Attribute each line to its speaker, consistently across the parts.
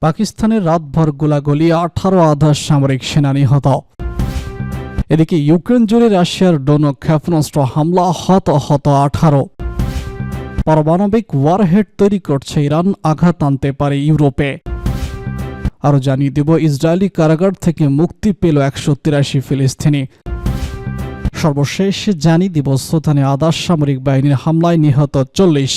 Speaker 1: পাকিস্তানের রাতভর গোলাগুলি, 18 আধা সামরিক সেনা নিহত। এদিকে ইউক্রেন জুড়ে রাশিয়ার ড্রোন ও ক্ষেপণাস্ত্র হামলা, হত 18। পারমাণবিক ওয়ারহেড তৈরি করছে ইরান, আঘাত আনতে পারে ইউরোপে। আরও জানিয়ে দেব, ইসরায়েলি কারাগার থেকে মুক্তি পেল 183 ফিলিস্তিনি। সর্বশেষ জানিয়ে দিব, সুদানে আধা সামরিক বাহিনীর হামলায় নিহত 40।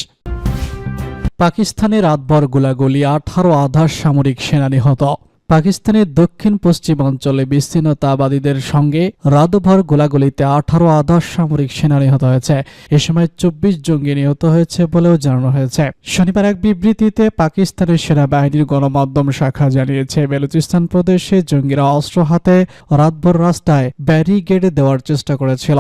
Speaker 1: পাকিস্তানে রাতভর গোলাগুলি, 18 আধা সামরিক সেনা নিহত। পাকিস্তানের দক্ষিণ পশ্চিমাঞ্চলে বিচ্ছিন্নতাবাদীদের সঙ্গে রাতভর গোলাগুলিতে 18 আধা সামরিক সেনা নিহত হয়েছে। এ সময় 24 জঙ্গি নিহত হয়েছে বলেও জানানো হয়েছে। শনিবার এক বিবৃতিতে পাকিস্তানের সেনাবাহিনীর গণমাধ্যম শাখা জানিয়েছে, বেলুচিস্তান প্রদেশে জঙ্গিরা অস্ত্র হাতে রাতভর রাস্তায় ব্যারিকেড দেওয়ার চেষ্টা করেছিল।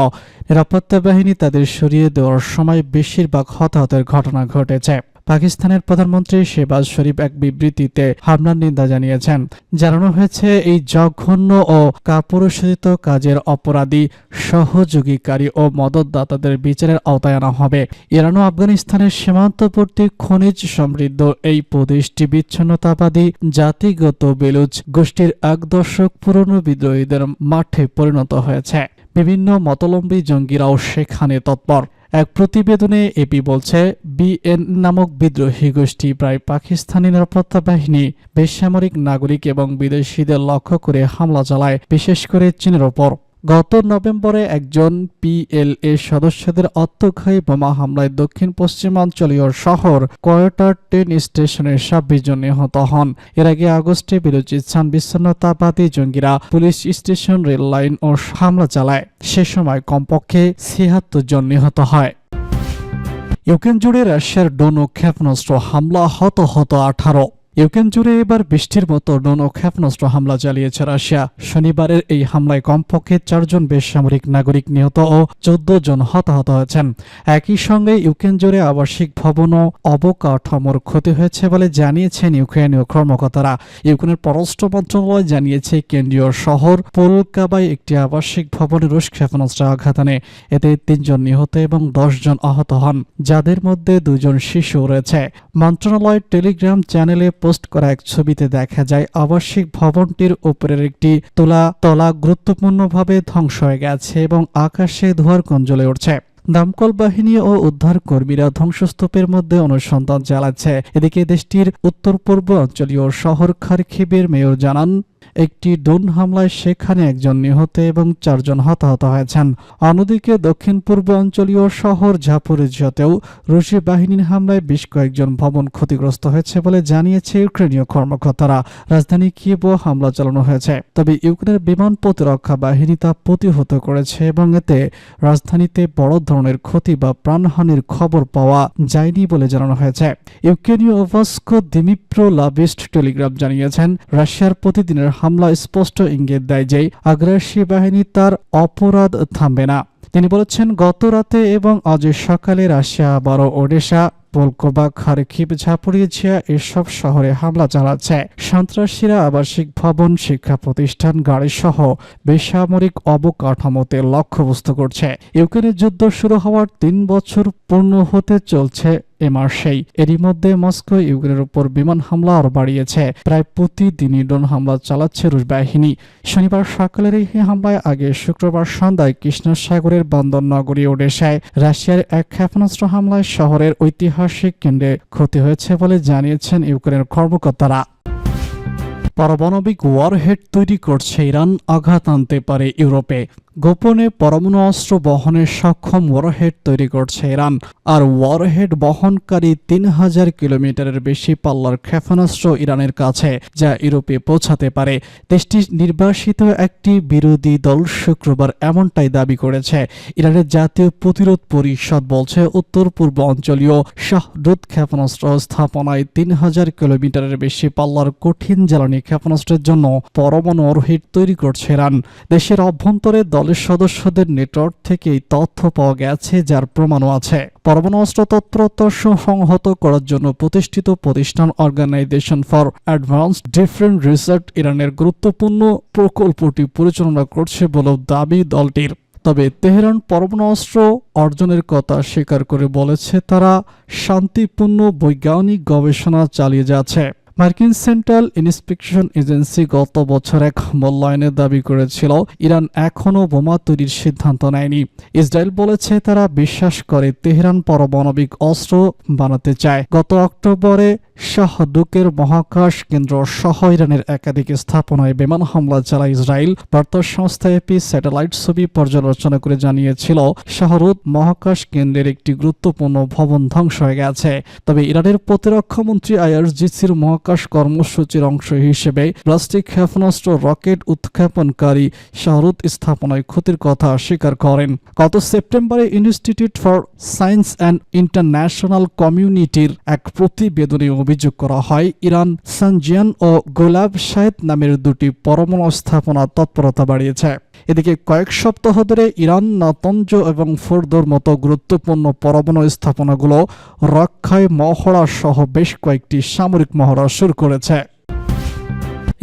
Speaker 1: নিরাপত্তা বাহিনী তাদের সরিয়ে দেওয়ার সময় বেশিরভাগ হতাহতের ঘটনা ঘটেছে। পাকিস্তানের প্রধানমন্ত্রী শেহবাজ শরীফ এক বিবৃতিতে হামলার নিন্দা জানিয়েছেন। জানানো হয়েছে, এই জঘন্য ও কাপুরুষোচিত কাজের অপরাধী, সহযোগীকারী ও মদতদাতাদের বিচারের আওতায় আনা হবে। ইরান ও আফগানিস্তানের সীমান্তবর্তী খনিজ সমৃদ্ধ এই প্রদেশটি বিচ্ছিন্নতাবাদী জাতিগত বেলুচ গোষ্ঠীর 1 দশক পুরনো বিদ্রোহীদের মাঠে পরিণত হয়েছে। বিভিন্ন মতলম্বী জঙ্গিরাও সেখানে তৎপর। এক প্রতিবেদনে এপি বলছে, বিএন নামক বিদ্রোহী গোষ্ঠী প্রায় পাকিস্তানি নিরাপত্তা বাহিনী, বেসামরিক নাগরিক এবং বিদেশিদের লক্ষ্য করে হামলা চালায়, বিশেষ করে চীনের ওপর। গত নভেম্বরে একজন পিএলএ সদস্যদের আত্মঘাতী বোমা হামলায় দক্ষিণ পশ্চিমাঞ্চলীয় শহর কোয়েটার ট্রেন স্টেশনের 26 জন নিহত হন। এর আগে আগস্টে বেলুচিস্তান বিচ্ছিন্নতাবাদী জঙ্গিরা পুলিশ স্টেশন, রেল লাইন ও হামলা চালায়। সে সময় কমপক্ষে 76 জন নিহত হয়। ইউক্রেন জুড়ে রাশিয়ার ড্রোন ও ক্ষেপণাস্ত্র হামলা, হত 18। ইউক্রেন জুড়ে এবার বৃষ্টির মতো ড্রোন ও ক্ষেপণাস্ত্র হামলা চালিয়েছে রাশিয়া। শনিবারের এই হামলায় কমপক্ষে 4 জন বেসামরিক নাগরিক নিহত ও 14 জন হতাহত হয়েছেন। একই সঙ্গে ইউক্রেন জুড়ে আবাসিক ভবন ও অবকাঠামোর ক্ষতি হয়েছে বলে জানিয়েছেন ইউক্রেনীয় কর্মকর্তারা। ইউক্রেনের পররাষ্ট্র মন্ত্রণালয় জানিয়েছে, কেন্দ্রীয় শহর পোলকাবায় একটি আবাসিক ভবনে রুশ ক্ষেপণাস্ত্র আঘাত আনে। এতে 3 জন নিহত এবং 10 জন আহত হন, যাদের মধ্যে 2 জন শিশু রয়েছে। মন্ত্রণালয়ের টেলিগ্রাম চ্যানেলে পোস্ট করা এক ছবিতে দেখা যায়, আবাসিক ভবনটির উপরের একটি তলা গুরুত্বপূর্ণভাবে ধ্বংস হয়ে গেছে এবং আকাশে ধোঁয়ার কোণ জ্বলে উঠছে। দমকল বাহিনী ও উদ্ধার কর্মীরা ধ্বংসস্তূপের মধ্যে অনুসন্ধান চালাচ্ছে। এদিকে দেশটির উত্তর পূর্ব অঞ্চলীয় শহর খারকিভের মেয়র জানান, একটি ড্রোন হামলায় সেখানে 1 জন নিহত এবং 4 জন হতাহত হয়েছেন। অন্যদিকে দক্ষিণ পূর্ব অঞ্চলীয় শহর জাপোরিজিয়াতেও রুশি বাহিনীর হামলায় বেশ কয়েকজন ভবন ক্ষতিগ্রস্ত হয়েছে বলে জানিয়েছে ইউক্রেনীয় কর্মকর্তারা। রাজধানী কিয়েভে হামলা চালানো হয়েছে, তবে ইউক্রেনের বিমান প্রতিরক্ষা বাহিনী তা প্রতিহত করেছে এবং এতে রাজধানীতে বড় ধরনের ক্ষতি বা প্রাণহানির খবর পাওয়া যায়নি বলে জানানো হয়েছে। ইউক্রেনীয় ওভাস্কো দিমিপ্রো লাবিস্ট টেলিগ্রাফ জানিয়েছেন, রাশিয়ার প্রতিদিনের হামলা স্পষ্ট ইঙ্গিত দেয় যে আগ্রাসী বাহিনী তার অপরাধ থামবে না। তিনি বলেছেন, গত রাতে এবং আজ সকালে রাশিয়া আবারও ওডেসা, পোলকোবা, খারকিভ, জাপোরিজিয়া এসব শহরে হামলা চালাচ্ছে। সন্ত্রাসীরা আবাসিক ভবন, শিক্ষা প্রতিষ্ঠান, গাড়ি সহ বেসামরিক অবকাঠামোতে লক্ষ্যবস্তু করছে। ইউক্রেনের যুদ্ধ শুরু হওয়ার 3 বছর পূর্ণ হতে চলছে এ মাসেই। এরই মধ্যে মস্কো ইউক্রেনের উপর বিমান হামলা আরও বাড়িয়েছে। প্রায় প্রতিদিনই ড্রোন হামলা চালাচ্ছে রুশ বাহিনী। শনিবার সকালের এই হামলায় আগে শুক্রবার সন্ধ্যায় কৃষ্ণ সাগরের বন্দর নগরী ওডেসায় রাশিয়ার এক ক্ষেপণাস্ত্র হামলায় শহরের ঐতিহাসিক কেন্দ্রে ক্ষতি হয়েছে বলে জানিয়েছেন ইউক্রেনের কর্মকর্তারা। পারমাণবিক ওয়ারহেড তৈরি করছে ইরান, আঘাত আনতে পারে ইউরোপে। গোপনে পরমাণু অস্ত্র বহনের সক্ষম ওয়ারহেড তৈরি করছে ইরান। আর ওয়ারহেড বহনকারী 3000 কিলোমিটারের বেশি পাল্লার ক্ষেপণাস্ত্র ইরানের কাছে, যা ইউরোপে পৌঁছাতে পারে। দেশটির নির্বাসিত একটি বিরোধী দল শুক্রবার এমনটাই দাবি করেছে। ইরানের জাতীয় প্রতিরোধ পরিষদ বলছে, উত্তর পূর্ব অঞ্চলীয় শাহরুদ ক্ষেপণাস্ত্র স্থাপনায় 3000 কিলোমিটারের বেশি পাল্লার কঠিন জ্বালানি ক্ষেপণাস্ত্রের জন্য পরমাণু ওয়ারহেড তৈরি করছে ইরান। দেশের অভ্যন্তরে দলের সদস্যদের নেটওয়ার্ক থেকে এই তথ্য পাওয়া গেছে, যার প্রমাণও আছে। পরমাণু অস্ত্র তৎপরতা সংহত করার জন্য প্রতিষ্ঠিত প্রতিষ্ঠান organisation for advanced defence research ইরানের গুরুত্বপূর্ণ প্রকল্পটি পরিচালনা করছে বলেও দাবি দলটির। তবে তেহরান পরমাণু অস্ত্র অর্জনের কথা স্বীকার করে বলেছে, তারা শান্তিপূর্ণ বৈজ্ঞানিক গবেষণা চালিয়ে যাচ্ছে। মার্কিন সেন্ট্রাল ইন্সপেকশন এজেন্সি গত বছর এক মূল্যায়নের দাবি করেছিল ইরান এখনও বোমা তৈরির সিদ্ধান্ত নেয়নি। ইসরায়েল বলেছে তারা বিশ্বাস করে তেহরান পারমাণবিক অস্ত্র বানাতে চায়। গত অক্টোবরে শাহদুকের মহাকাশ কেন্দ্র সহ ইরানের একাধিক স্থাপনায় বিমান হামলা চালায় ইসরায়েল। বার্তা সংস্থা এপি স্যাটেলাইট ছবি পর্যালোচনা করে জানিয়েছিল শাহরুদ মহাকাশ কেন্দ্রের একটি গুরুত্বপূর্ণ ভবন ধ্বংস হয়ে গেছে। তবে ইরানের প্রতিরক্ষামন্ত্রী আইআরজিসির মহাকাশ কর্মসূচির অংশ হিসেবে প্লাস্টিক ক্ষেপণাস্ত্র রকেট উৎক্ষেপণকারী শাহরুদ স্থাপনায় ক্ষতির কথা স্বীকার করেন। গত সেপ্টেম্বরে institute for science and international কমিউনিটির এক প্রতিবেদনে অভিযোগ করা হয় ইরান সানজিয়ান ও গোলাব শাহেদ নামের দুটি পরমাণু স্থাপনা তৎপরতা বাড়িয়েছে। এদিকে কয়েক সপ্তাহ ধরে ইরান নাতঞ্জ এবং ফোর্দোর মতো গুরুত্বপূর্ণ পরমাণু স্থাপনাগুলো রক্ষায় মহড়া সহ বেশ কয়েকটি সামরিক মহড়া শুরু করেছে।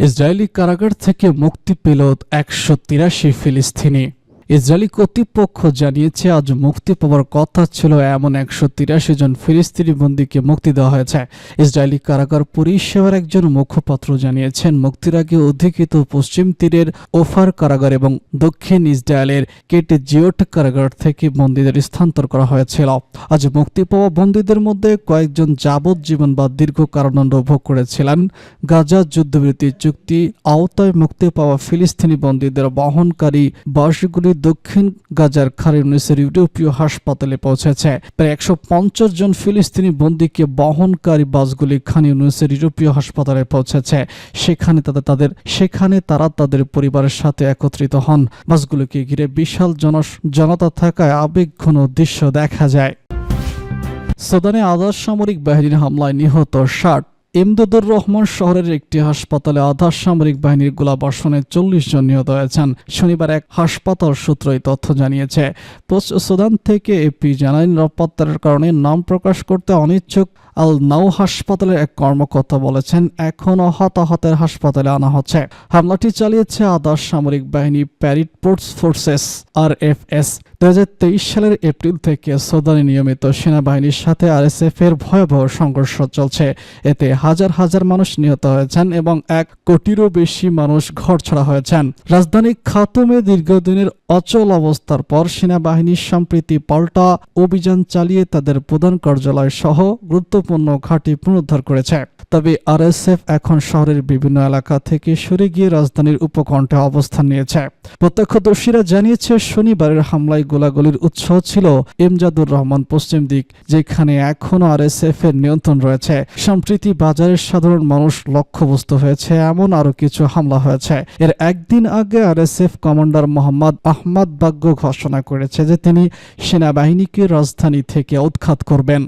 Speaker 1: ইসরায়েলি কারাগার থেকে মুক্তি পেল 183 ফিলিস্তিনি। ইসরায়েলি কর্তৃপক্ষ জানিয়েছে আজ মুক্তি পাওয়ার কথা ছিল এমন 183 জন ফিলিস্তিনি বন্দীকে মুক্তি দেওয়া হয়েছে। ইসরায়েলি কারাগার পরিষেবার একজন মুখপাত্র জানিয়েছেন মুক্তির আগে অধিকৃত পশ্চিম তীরের ওফার কারাগার এবং দক্ষিণ ইসরায়েলের কেট জিওট কারাগার থেকে বন্দীদের স্থানান্তর করা হয়েছিল। আজ মুক্তি পাওয়া বন্দীদের মধ্যে কয়েকজন যাবজ্জীবন বা দীর্ঘ কারাদণ্ড ভোগ করেছিলেন। গাজা যুদ্ধবিরতি চুক্তি আওতায় মুক্তি পাওয়া ফিলিস্তিনি বন্দীদের বহনকারী বাসগুলি দক্ষিণ গাজার খান ইউনিসের ইউরোপীয় হাসপাতালে পৌঁছেছে। প্রায় 150 জন ফিলিস্তিনি বন্দীকে বহনকারী বাসগুলি খান ইউনিসের ইউরোপীয় হাসপাতালে পৌঁছেছে। সেখানে তারা তাদের পরিবারের সাথে একত্রিত হন। বাসগুলোকে ঘিরে বিশাল জনতা থাকায় আবেগঘন দৃশ্য দেখা যায়। সুদানে আধা সামরিক বাহিনীর হামলায় নিহত 60। ইমদাদুর রহমান শহরের একটি হাসপাতালে আধা সামরিক বাহিনীর গোলাবর্ষণে 40 জন নিহত হয়েছেন। শনিবার এক হাসপাতাল সূত্র এই তথ্য জানিয়েছে। পোস্ট সুদান থেকে এপি জানায় নিরাপত্তার কারণে নাম প্রকাশ করতে অনিচ্ছুক আল নাও হাসপাতালের এক কর্মকর্তা বলেছেন এখনও হতাহতের হাসপাতালে আনা হচ্ছে। হামলাটি চালিয়েছে আধা সামরিক বাহিনী প্যারিড ফোর্সেস RFS। 2023 সালের এপ্রিল থেকে সুদানে নিয়মিত সেনাবাহিনীর সাথে RSF এর ভয়াবহ সংঘর্ষ চলছে। এতে হাজার হাজার মানুষ নিহত হয়েছেন এবং 1 কোটিরও বেশি মানুষ ঘরছাড়া হয়েছেন। রাজধানী খার্তুমে দীর্ঘদিনের অচল অবস্থার পর সেনাবাহিনী সম্প্রতি পাল্টা অভিযান চালিয়ে তাদের প্রধান কার্যালয় সহ গুরুত্বপূর্ণ ঘাঁটি পুনরুদ্ধার করেছে। তবে RSF এখন শহরের বিভিন্ন এলাকা থেকে সরে গিয়ে রাজধানীর উপকণ্ঠে অবস্থান নিয়েছে। প্রত্যক্ষদর্শীরা জানিয়েছে শনিবারের হামলায় গোলাগুলির উৎস ছিল ইমদাদুর রহমান পশ্চিম দিক, যেখানে এখনও RSF এর নিয়ন্ত্রণ রয়েছে। সম্প্রতি বাজারের সাধারণ মানুষ লক্ষ্যবস্তু হয়েছে এমন আরও কিছু হামলা হয়েছে। এর একদিন আগে RSF কমান্ডার মোহাম্মদ আহমদ বাগ্য ঘোষণা করেছে যে তিনি সেনাবাহিনীকে রাজধানী থেকে উৎখাত করবেন।